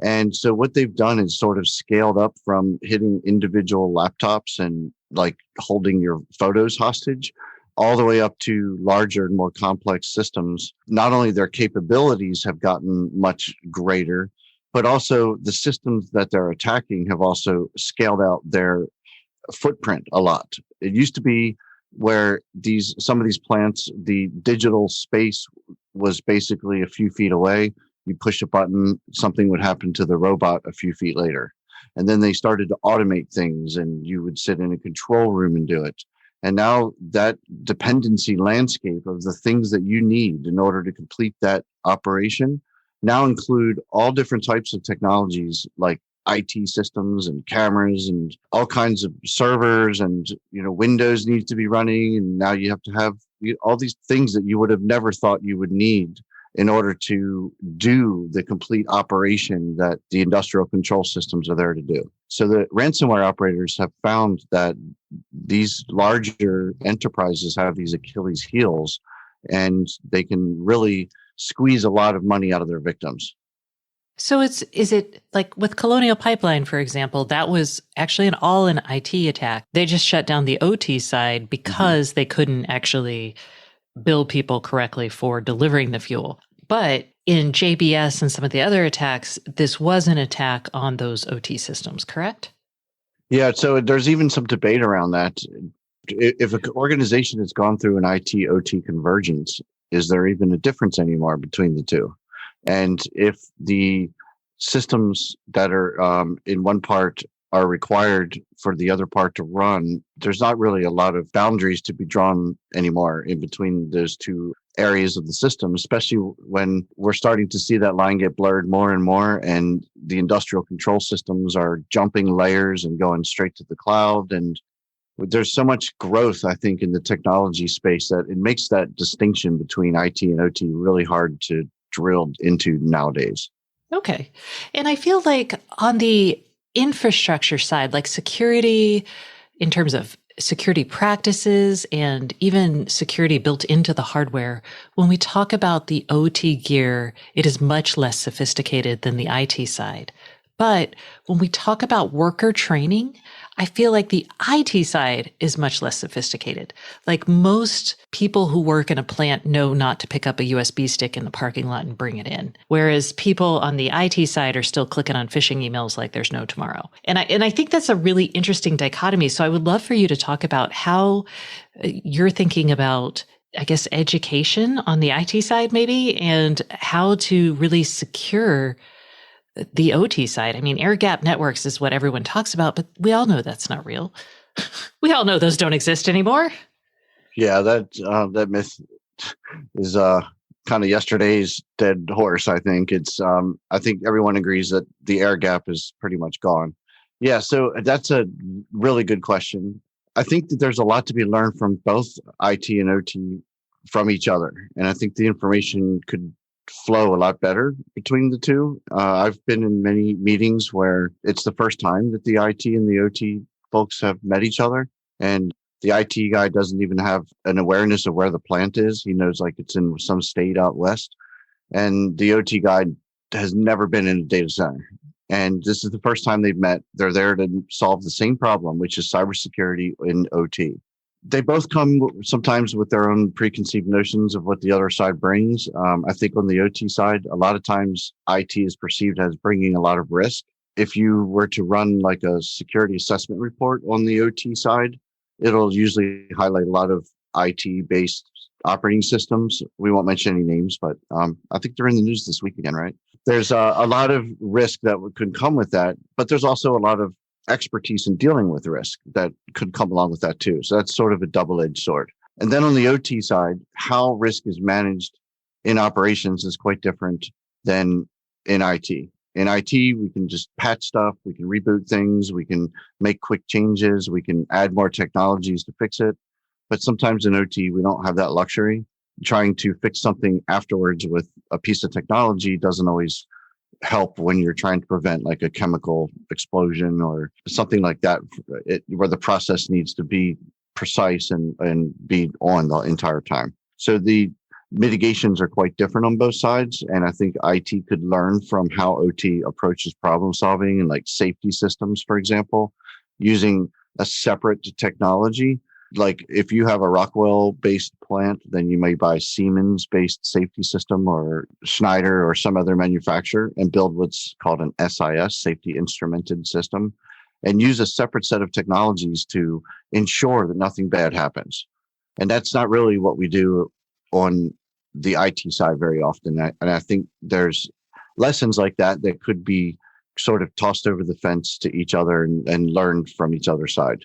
And so what they've done is sort of scaled up from hitting individual laptops and like holding your photos hostage all the way up to larger and more complex systems. Not only their capabilities have gotten much greater, but also the systems that they're attacking have also scaled out their footprint a lot. It used to be where some of these plants, the digital space was basically a few feet away. You push a button, something would happen to the robot a few feet later. And then they started to automate things, and you would sit in a control room and do it. And now that dependency landscape of the things that you need in order to complete that operation now include all different types of technologies like IT systems and cameras and all kinds of servers, and Windows needs to be running. And now you have to have all these things that you would have never thought you would need in order to do the complete operation that the industrial control systems are there to do. So the ransomware operators have found that these larger enterprises have these Achilles heels, and they can really squeeze a lot of money out of their victims. So is it like with Colonial Pipeline, for example, that was actually an IT attack. They just shut down the OT side because they couldn't actually bill people correctly for delivering the fuel. But in JBS and some of the other attacks, this was an attack on those OT systems, correct? Yeah, so there's even some debate around that. If an organization has gone through an IT-OT convergence, is there even a difference anymore between the two? And if the systems that are in one part are required for the other part to run, there's not really a lot of boundaries to be drawn anymore in between those two areas of the system, especially when we're starting to see that line get blurred more and more, and the industrial control systems are jumping layers and going straight to the cloud. And there's so much growth, I think, in the technology space that it makes that distinction between IT and OT really hard to drill into nowadays. Okay. And I feel like on the infrastructure side, like security, in terms of security practices and even security built into the hardware, when we talk about the OT gear, it is much less sophisticated than the IT side. But when we talk about worker training, I feel like the IT side is much less sophisticated. Like most people who work in a plant know not to pick up a USB stick in the parking lot and bring it in. Whereas people on the IT side are still clicking on phishing emails like there's no tomorrow. And I think that's a really interesting dichotomy. So I would love for you to talk about how you're thinking about, I guess, education on the IT side maybe, and how to really secure the OT side. I mean, air gap networks is what everyone talks about, but we all know that's not real. We all know those don't exist anymore. Yeah, that myth is kind of yesterday's dead horse. I think I think everyone agrees that the air gap is pretty much gone. Yeah, so that's a really good question. I think that there's a lot to be learned from both IT and OT from each other, and I think the information could flow a lot better between the two. I've been in many meetings where it's the first time that the IT and the OT folks have met each other, and the IT guy doesn't even have an awareness of where the plant is. He knows like it's in some state out west, and the OT guy has never been in a data center. And this is the first time they've met. They're there to solve the same problem, which is cybersecurity in OT. They both come sometimes with their own preconceived notions of what the other side brings. I think on the OT side, a lot of times IT is perceived as bringing a lot of risk. If you were to run like a security assessment report on the OT side, it'll usually highlight a lot of IT-based operating systems. We won't mention any names, but I think they're in the news this week again, right? There's a lot of risk that could come with that, but there's also a lot of expertise in dealing with risk that could come along with that too. So that's sort of a double-edged sword. And then on the OT side, how risk is managed in operations is quite different than in IT. In IT, we can just patch stuff, we can reboot things, we can make quick changes, we can add more technologies to fix it. But sometimes in OT, we don't have that luxury. Trying to fix something afterwards with a piece of technology doesn't always help when you're trying to prevent like a chemical explosion or something like that, where the process needs to be precise and be on the entire time. So the mitigations are quite different on both sides. And I think IT could learn from how OT approaches problem solving and like safety systems, for example, using a separate technology. Like if you have a Rockwell-based plant, then you may buy Siemens-based safety system or Schneider or some other manufacturer and build what's called an SIS, safety instrumented system, and use a separate set of technologies to ensure that nothing bad happens. And that's not really what we do on the IT side very often. And I think there's lessons like that that could be sort of tossed over the fence to each other and learned from each other's side.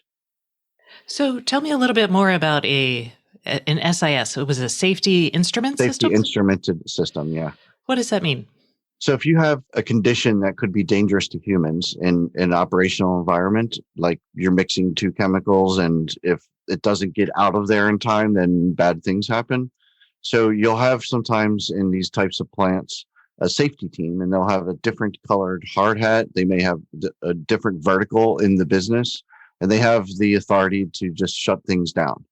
So tell me a little bit more about an SIS. It was a safety instrument system? Safety instrumented system, yeah. What does that mean? So if you have a condition that could be dangerous to humans in an operational environment, like you're mixing two chemicals, and if it doesn't get out of there in time, then bad things happen. So you'll have sometimes in these types of plants a safety team, and they'll have a different colored hard hat. They may have a different vertical in the business, and they have the authority to just shut things down.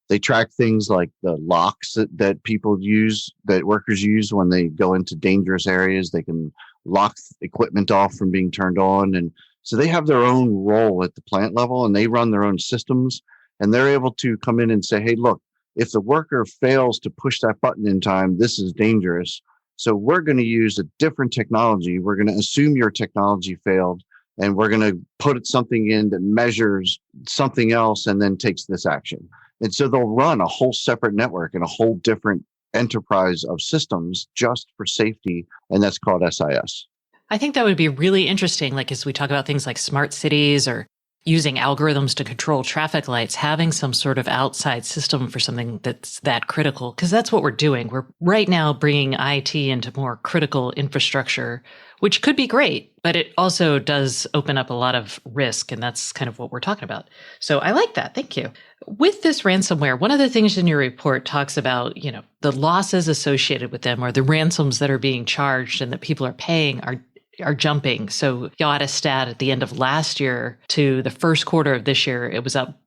They track things like the locks that people use, that workers use when they go into dangerous areas. They can lock equipment off from being turned on. And so they have their own role at the plant level, and they run their own systems, and they're able to come in and say, hey, look, if the worker fails to push that button in time, this is dangerous. So we're going to use a different technology. We're going to assume your technology failed, and we're going to put something in that measures something else and then takes this action. And so they'll run a whole separate network and a whole different enterprise of systems just for safety. And that's called SIS. I think that would be really interesting. Like as we talk about things like smart cities or using algorithms to control traffic lights, having some sort of outside system for something that's that critical, because that's what we're doing. We're right now bringing IT into more critical infrastructure, which could be great, but it also does open up a lot of risk. And that's kind of what we're talking about. So I like that. Thank you. With this ransomware, one of the things in your report talks about, the losses associated with them or the ransoms that are being charged and that people are paying are jumping. So y'all had a stat at the end of last year to the first quarter of this year, it was up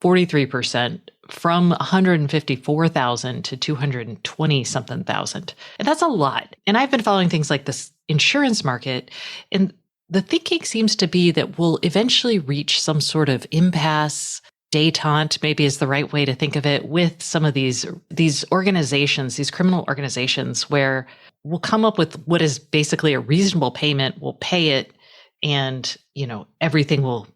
43% from 154,000 to 220 something thousand. And that's a lot. And I've been following things like this insurance market, and the thinking seems to be that we'll eventually reach some sort of impasse, détente, maybe is the right way to think of it, with some of these organizations, these criminal organizations, where we'll come up with what is basically a reasonable payment, we'll pay it, and everything will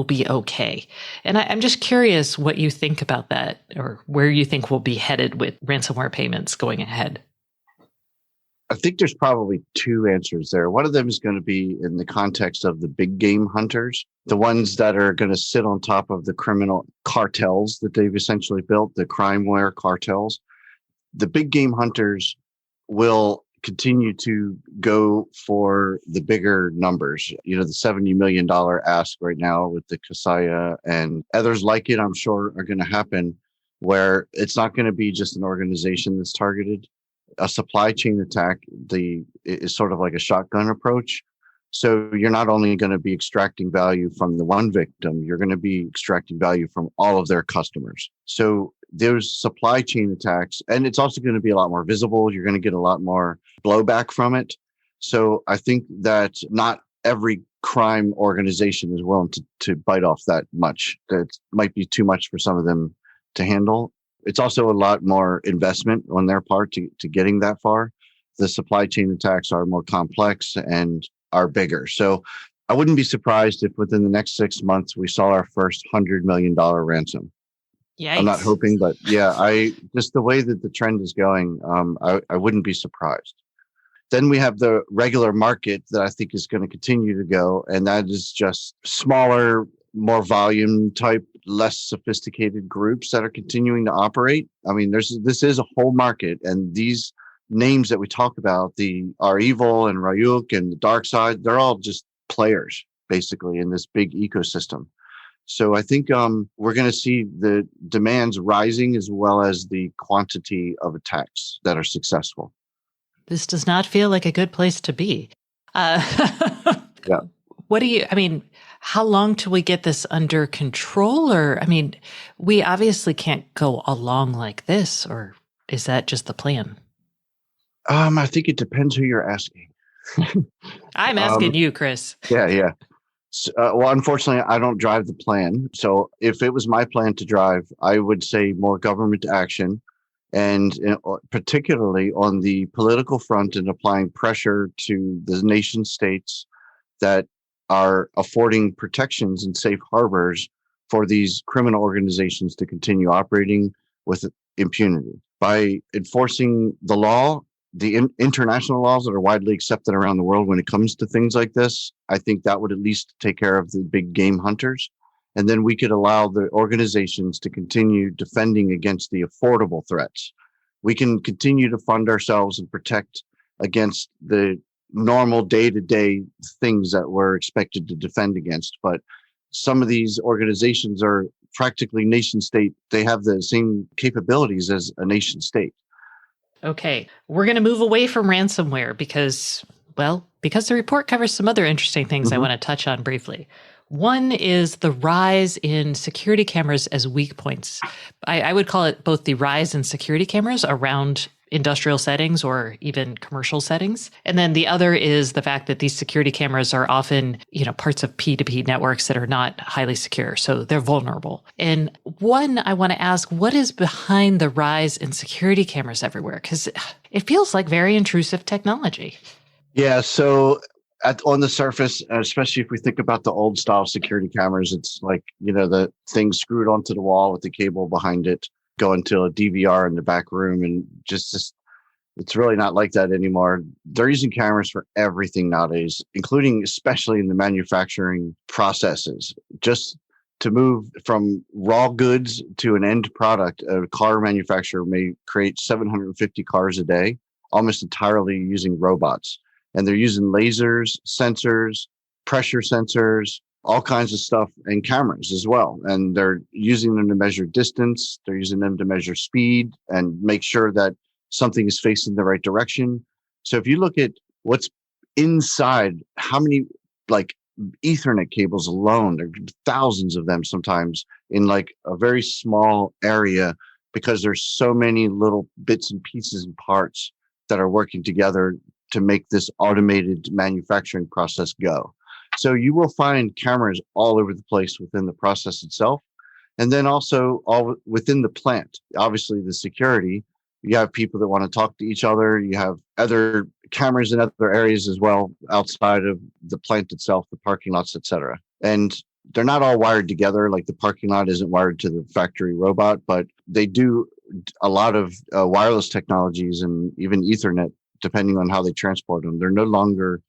be okay. And I'm just curious what you think about that, or where you think we'll be headed with ransomware payments going ahead. I think there's probably two answers there. One of them is going to be in the context of the big game hunters, the ones that are going to sit on top of the criminal cartels that they've essentially built, the crimeware cartels. The big game hunters will continue to go for the bigger numbers. The $70 million ask right now with the Kaseya and others like it, I'm sure, are going to happen, where it's not going to be just an organization that's targeted. A supply chain attack is sort of like a shotgun approach. So you're not only going to be extracting value from the one victim, you're going to be extracting value from all of their customers. So there's supply chain attacks, and it's also going to be a lot more visible. You're going to get a lot more blowback from it. So I think that not every crime organization is willing to bite off that much. That might be too much for some of them to handle. It's also a lot more investment on their part to getting that far. The supply chain attacks are more complex and are bigger. So I wouldn't be surprised if within the next 6 months we saw our first $100 million ransom. Yikes. I'm not hoping, but yeah, just the way that the trend is going, I wouldn't be surprised. Then we have the regular market that I think is going to continue to go, and that is just smaller, more volume type, less sophisticated groups that are continuing to operate. I mean, this is a whole market, and these names that we talk about, are Evil and Ryuk and the Dark Side, they're all just players basically in this big ecosystem. So I think we're going to see the demands rising as well as the quantity of attacks that are successful. This does not feel like a good place to be. Yeah. How long till we get this under control? Or, we obviously can't go along like this, or is that just the plan? I think it depends who you're asking. I'm asking you, Chris. Yeah. So, well, unfortunately, I don't drive the plan. So if it was my plan to drive, I would say more government action, and particularly on the political front and applying pressure to the nation states that are affording protections and safe harbors for these criminal organizations to continue operating with impunity. By enforcing the law, the international laws that are widely accepted around the world when it comes to things like this, I think that would at least take care of the big game hunters. And then we could allow the organizations to continue defending against the affordable threats. We can continue to fund ourselves and protect against the normal day-to-day things that we're expected to defend against. But some of these organizations are practically nation state. They have the same capabilities as a nation state. Okay, we're going to move away from ransomware because the report covers some other interesting things I want to touch on briefly. One is the rise in security cameras as weak points. I would call it both the rise in security cameras around industrial settings or even commercial settings. And then the other is the fact that these security cameras are often, parts of P2P networks that are not highly secure. So they're vulnerable. And one, I want to ask, what is behind the rise in security cameras everywhere? Because it feels like very intrusive technology. Yeah. So on the surface, especially if we think about the old style security cameras, it's like, the thing screwed onto the wall with the cable behind it, going to a DVR in the back room, and just it's really not like that anymore. They're using cameras for everything nowadays, including especially in the manufacturing processes. Just to move from raw goods to an end product, a car manufacturer may create 750 cars a day, almost entirely using robots. And they're using lasers, sensors, pressure sensors, all kinds of stuff, and cameras as well. And they're using them to measure distance. They're using them to measure speed and make sure that something is facing the right direction. So if you look at what's inside, how many Ethernet cables alone, there are thousands of them sometimes in a very small area, because there's so many little bits and pieces and parts that are working together to make this automated manufacturing process go. So you will find cameras all over the place within the process itself. And then also all within the plant. Obviously the security, you have people that want to talk to each other. You have other cameras in other areas as well, outside of the plant itself, the parking lots, etc. And they're not all wired together. Like the parking lot isn't wired to the factory robot, but they do a lot of wireless technologies and even Ethernet, depending on how they transport them. They're no longer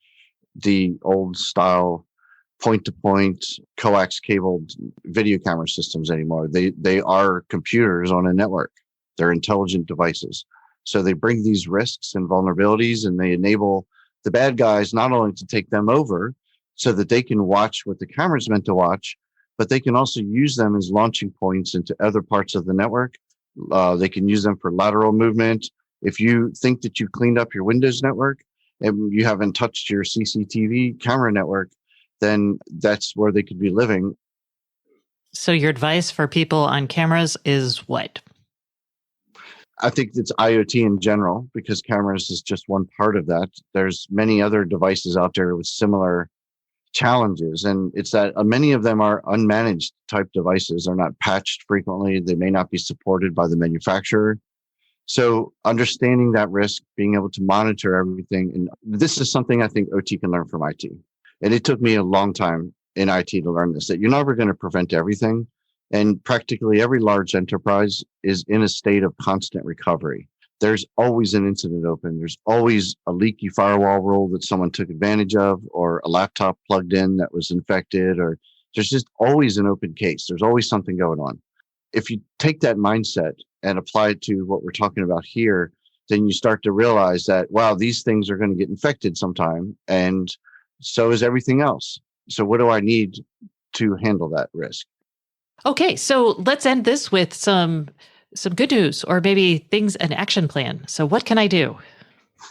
the old style point-to-point coax cabled video camera systems anymore. They are computers on a network. They're intelligent devices. So they bring these risks and vulnerabilities, and they enable the bad guys not only to take them over so that they can watch what the camera's meant to watch, but they can also use them as launching points into other parts of the network. They can use them for lateral movement. If you think that you've cleaned up your Windows network and you haven't touched your CCTV camera network, then that's where they could be living. So your advice for people on cameras is what? I think it's IoT in general, because cameras is just one part of that. There's many other devices out there with similar challenges. And it's that many of them are unmanaged type devices. They're not patched frequently. They may not be supported by the manufacturer. So understanding that risk, being able to monitor everything. And this is something I think OT can learn from IT. And it took me a long time in IT to learn this, that you're never going to prevent everything. And practically every large enterprise is in a state of constant recovery. There's always an incident open. There's always a leaky firewall rule that someone took advantage of, or a laptop plugged in that was infected, or there's just always an open case. There's always something going on. If you take that mindset and apply it to what we're talking about here, then you start to realize that, wow, these things are going to get infected sometime, and so is everything else. So what do I need to handle that risk? Okay, so let's end this with some good news, or maybe things, an action plan. So what can I do?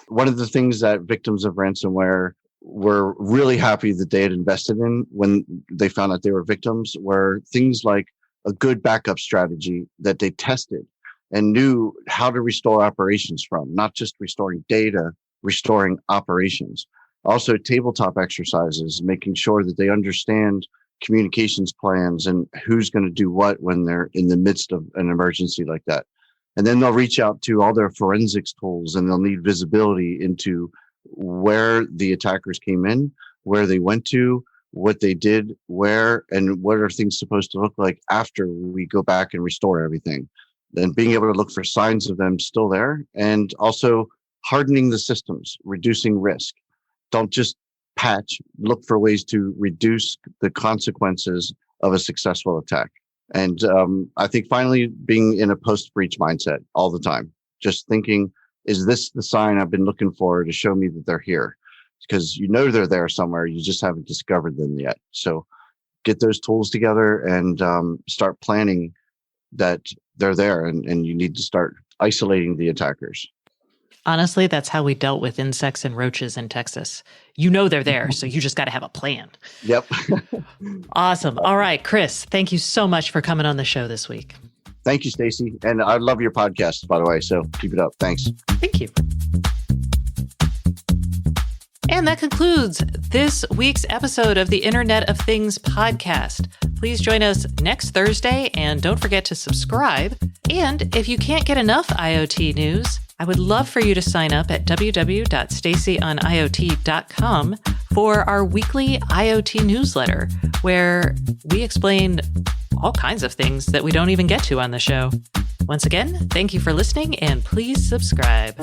One of the things that victims of ransomware were really happy that they had invested in when they found out they were victims were things like a good backup strategy that they tested and knew how to restore operations from, not just restoring data, restoring operations. Also, tabletop exercises, making sure that they understand communications plans and who's going to do what when they're in the midst of an emergency like that. And then they'll reach out to all their forensics tools, and they'll need visibility into where the attackers came in, where they went to, what they did, where, and what are things supposed to look like after we go back and restore everything. Then being able to look for signs of them still there, and also hardening the systems, reducing risk. Don't just patch, look for ways to reduce the consequences of a successful attack. And I think finally being in a post-breach mindset all the time, just thinking, is this the sign I've been looking for to show me that they're here? Because you know they're there somewhere, you just haven't discovered them yet. So get those tools together and start planning that they're there, and you need to start isolating the attackers. Honestly, that's how we dealt with insects and roaches in Texas. You know they're there, so you just got to have a plan. Yep. Awesome. All right, Chris, thank you so much for coming on the show this week. Thank you, Stacy. And I love your podcast, by the way, so keep it up. Thanks. Thank you. And that concludes this week's episode of the Internet of Things podcast. Please join us next Thursday, and don't forget to subscribe. And if you can't get enough IoT news, I would love for you to sign up at www.stacyoniot.com for our weekly IoT newsletter, where we explain all kinds of things that we don't even get to on the show. Once again, thank you for listening, and please subscribe.